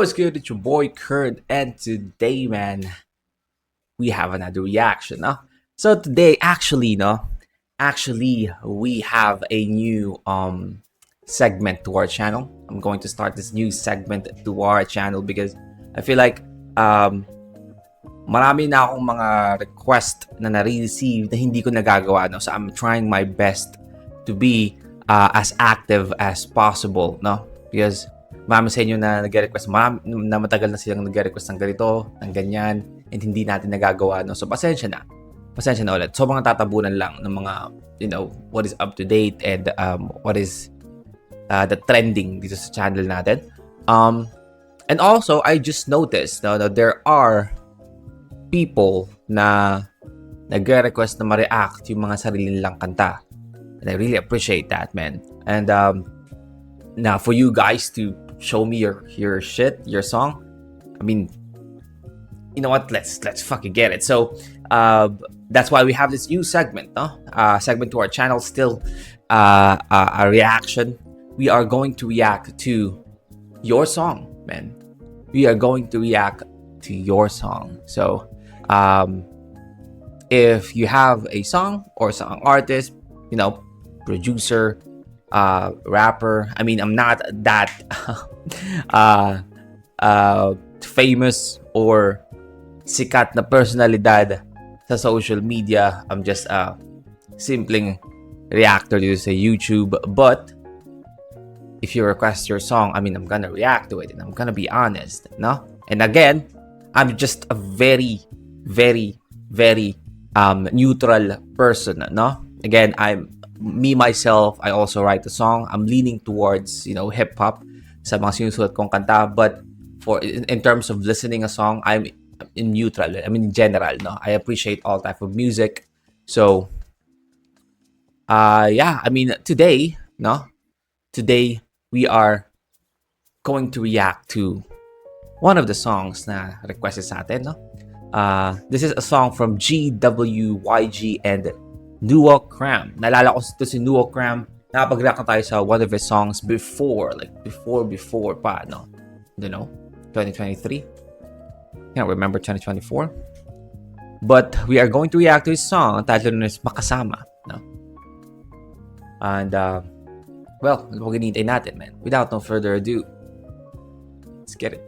What's good? It's your boy Kurt, and today, man, we have another reaction. No? So today, actually, we have a new segment to our channel. I'm going to start this new segment to our channel because I feel like marami na akong mga request na na-receive na hindi ko nagagawa. No? So I'm trying my best to be as active as possible, no? Because marami sa inyo na nag-request, na matagal na silang nag-request ng ganito, ng ganyan, and hindi natin nagagawa, no? So, pasensya na ulit. So, mga tatabunan lang ng mga, what is up to date and what is the trending dito sa channel natin. And also, I just noticed that there are people na nag-request na ma-react yung mga sarili nilang kanta. And I really appreciate that, man. And now, for you guys to show me your shit, your song, I mean, you know what? Let's fucking get it. So that's why we have this new segment, no? Segment to our channel. Still, a reaction. We are going to react to your song, man. We are going to react to your song. So, if you have a song or song artist, producer, rapper. I mean, I'm not that famous or sikat na personalidad sa social media. I'm just a simpleng reactor dito sa YouTube. But if you request your song, I mean, I'm gonna react to it and I'm gonna be honest, no? And again, I'm just a very, very, very neutral person, no? Again, me myself, I also write a song. I'm leaning towards, hip hop sa mga sinusulat kong kanta. But in terms of listening a song, I'm in neutral. I mean, in general, no. I appreciate all type of music. So, yeah. I mean, today we are going to react to one of the songs na requested sa atin, no. This is a song from GWYG and Nuo Cram. Naalala ko ito si Nuo Cram. Nakapag-react na tayo sa one of his songs before pa, no? 2023? Can't remember 2024. But we are going to react to his song. Ang title nun is Makasama, no? And, well, huwag hinihintay natin, man. Without no further ado, let's get it.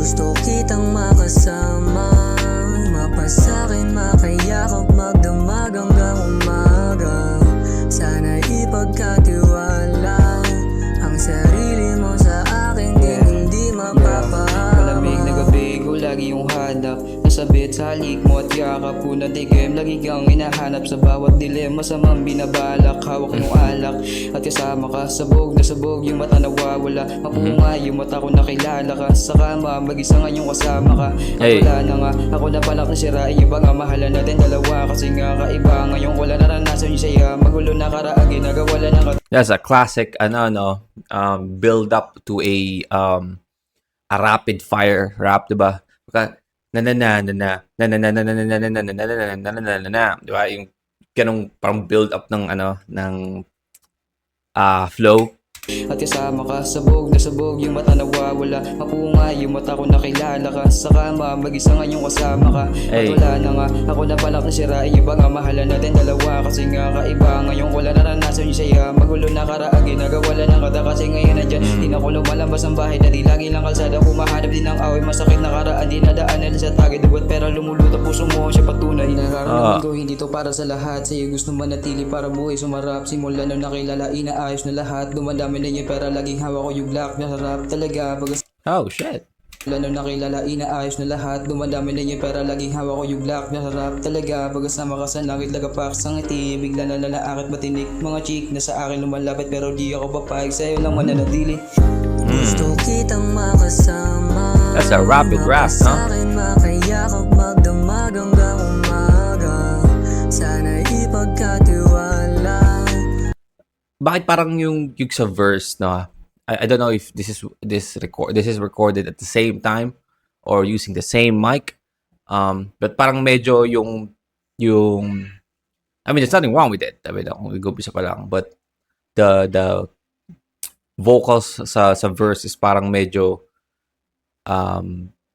Gusto kitang makasama, mapasakin, makayakap, magdamag hanggang umaga. Sana ipagkatiwala ang sarili mo sa akin, hindi mapapahamak. Malamig na gabi ko lagi yung hanap, nasabit sa halik mo at yakap ko na tigim. Lagi kang hinahanap sa bawat dilim, masamang binabalak, hawak yung alak. At kasama ka, sabog na sabog yung mata nawawala. Mapunga yung mata ko nakilala ka, sa kama mag-isa ngayong kasama ka. At wala na nga, ako na palak na sirain yung mga mahalan natin dalawa. Kasi nga kaiba ngayong wala naranasan yung saya, magulo na karaan, ginagawala na ka. That's a classic, build up to a rapid fire rap, diba? Diba? Yung ganong parang build up ng flow. At kasama ka, sabog na sabog yung mata nawawala. Mapunga yung mata ko nakilala ka, sa kama mag-isa ngayong kasama ka. At wala na nga, ako na palak na sirain yung mga mahalan natin dalawa. Kasi nga kaiba ngayong wala naranasan yung saya, magulo na karaan, ginagawala ng kata. Kasi ngayon na dyan, di na ko lumalabas ang bahay, na di lagi lang kalsada, kumahanap din ng away. Masakit na karaan, di nadaanan sa tagay, duwat pera lumuluto, puso mo siya patunay. Nararamdaman ko hindi to para sa lahat, sa'yo gusto manatili para buhay sumarap. Simula nung nakilala, inaayos na lahat, dumadami na yung pera, laging hawak ko yung black, nasarap talaga. Oh shit. Lalo nakilala, inaayos na lahat, dumadami na yung pera, laging hawak ko yung black, nasarap talaga. Pagkasama ka sa langit, lagapak sa ngiti, bigla na lalaakit matinik. Mga chick na sa akin lumalapit, pero di ako papayag, sa'yo lang mananatili. Gusto kitang makasama, That's a rapid rap, no? mapasakin, makayakap, magdamag hanggang umaga. Sana ipagkatiwala. Bakit parang yung sa verse, no? I don't know if this is recorded at the same time or using the same mic. But parang medyo yung I mean, there's nothing wrong with it. I mean, kung nag-umpisa pa lang. But the vocals sa verse is parang medyo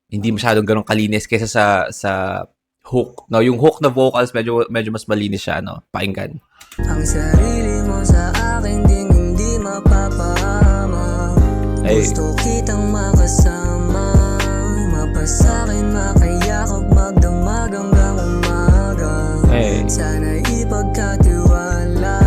hindi masyadong ganun kalinis kaysa sa hook. No, yung hook na vocals medyo mas malinis siya, no? Pakinggan. Ang sarili mo sa akin ding hindi mapapahama. Hey. Gusto kitang makasama, mapasakin, makayakap, magdamag hanggang umaga. Hey. Sana ipagkatiwala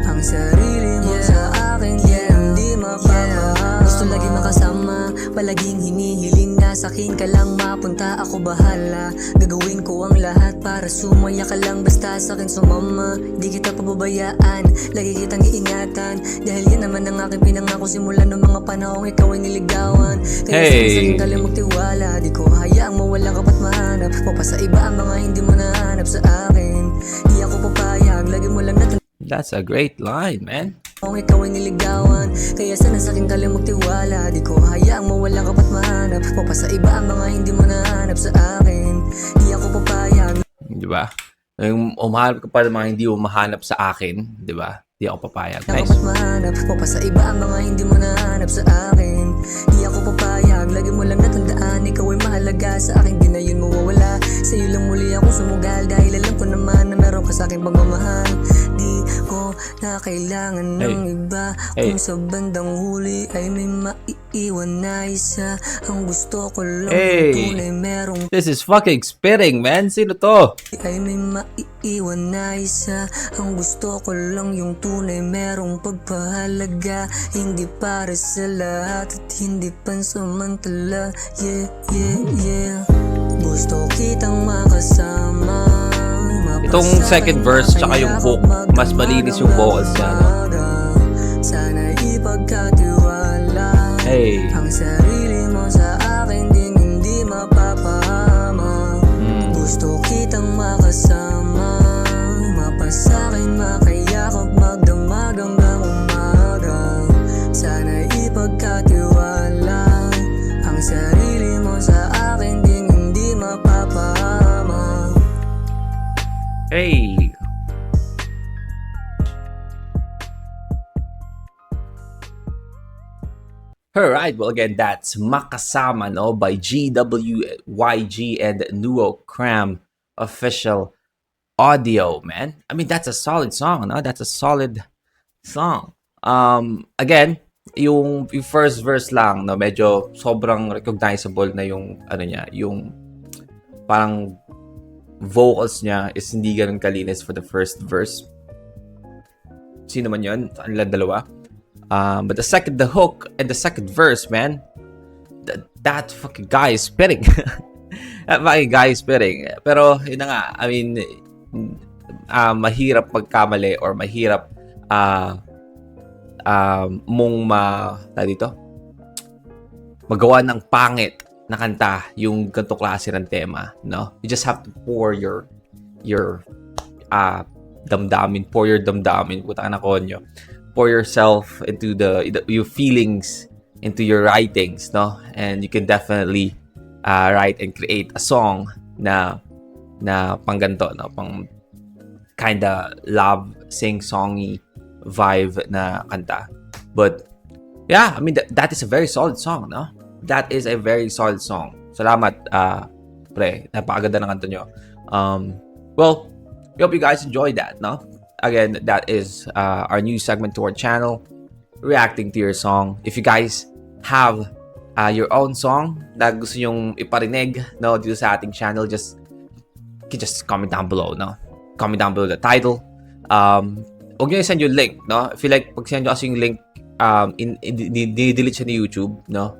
ang sarili mo sa akin ding hindi mapapahama. Gusto lagi makasama, palaging hinihiling na sa'kin ka lang mapunta, ako bahala. Gagawin ko ang lahat para sumaya ka lang, basta sa'kin sumama. Di kita pababayaan, lagi kitang iingatan, dahil yan naman ang aking pinangako simula ng mga panahong ikaw ay niligawan. Kaya sa'kin ka lang magtiwala, di ko hayaang mawala ka pa't mahanap mo pa sa iba ang mga hindi mo nahanap sa akin. Di ako papayag, lagi mo lang natandaan. That's a great line, man. Kung ikaw ay niligawan, kaya sana sa'kin ka lang magtiwala. Di ko hayaang mawala ka pa't mahanap mo pa sa iba ang mga hindi mo nahanap sa akin. Di ako papayag. Di ba? Yung umahanap ka pa ng mga hindi mo mahanap sa akin, di ba? Di ako papayag. Ako Nice. pa't mahanap mo pa sa iba ang mga hindi mo nahanap sa akin. Di ako papayag, lagi mo lang natandaan, ikaw ay mahalaga sa akin, di na yun mawawala. Sa'yo lang muli ako sumugal, dahil alam ko naman na meron ka sa'king pagmamahal. Di ko na kailangan ng iba, kung sa bandang huli ay may maiiwan na isa. Ang gusto ko lang yung tunay merong This is fucking spitting, man. Sino to? ay may maiiwan na isa. Ang gusto ko lang yung tunay merong pagpahalaga, hindi para sa lahat at hindi pansamantala. Yeah, yeah, yeah. Gusto kitang makasama. Itong second verse tsaka yung hook, mas malinis yung vocals niya, no? Sana ipagkatiwala ang sarili mo sa akin ding hindi mapapahama. Gusto kitang makasama, mapasakin, makayakap, magdamag hanggang umaga. Sana ipagkatiwala ang sarili mo sa akin ding hindi mapapahama. Hey. Alright, well again, that's Makasama, no, by GWYG and Nuo Cram official audio, man. I mean, that's a solid song, no? That's a solid song. Again, yung first verse lang, no, medyo sobrang recognizable na yung ano niya, yung parang vocals niya is hindi ganun kalinis for the first verse. Sino man yun? Ano lang dalawa? But the hook and the second verse, man, that fucking guy is spitting. That fucking guy is spitting. Pero, yun na nga, I mean, mahirap magkamali or mahirap mong magawa ng pangit na kanta yung ganito klase ng tema, no? You just have to pour your damdamin, puta na konyo. Pour yourself into your feelings into your writings, no? And you can definitely write and create a song na pang ganito, no? Pang kinda love sing-songy vibe na kanta. But yeah, I mean that is a very solid song, no? That is a very solid song. Salamat, pre. Napakaganda ng kanta nyo. Well, we hope you guys enjoyed that, no? Again, that is our new segment to our channel, reacting to your song. If you guys have your own song na gusto nyong iparinig, no, dito sa ating channel, just comment down below, no? Comment down below the title. Huwag nyo i-send yung link, no? I feel like pag send nyo kasi yung link, delete siya ni YouTube, no?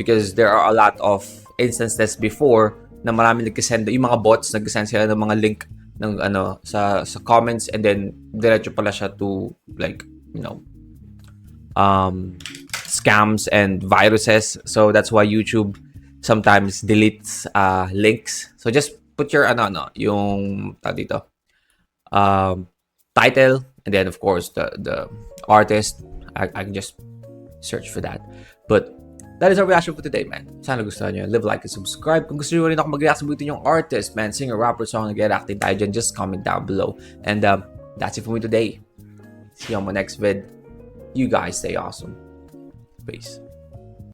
Because there are a lot of instances before na marami nag-send, yung mga bots nag-send sila ng mga link ng sa comments, and then diretso pala siya to like, you know, scams and viruses. So that's why YouTube sometimes deletes links. So just put your yung dito title, and then of course the artist. I can just search for that. But that is our reaction for today, man. Sana gustuhan nyo. Live, like, and subscribe. Kung gusto nyo rin ako mag-react sa buti yung artist, man, singer, rapper, song, nag-reacting tayo dyan, just comment down below. And that's it for me today. See you on my next vid. You guys stay awesome. Peace.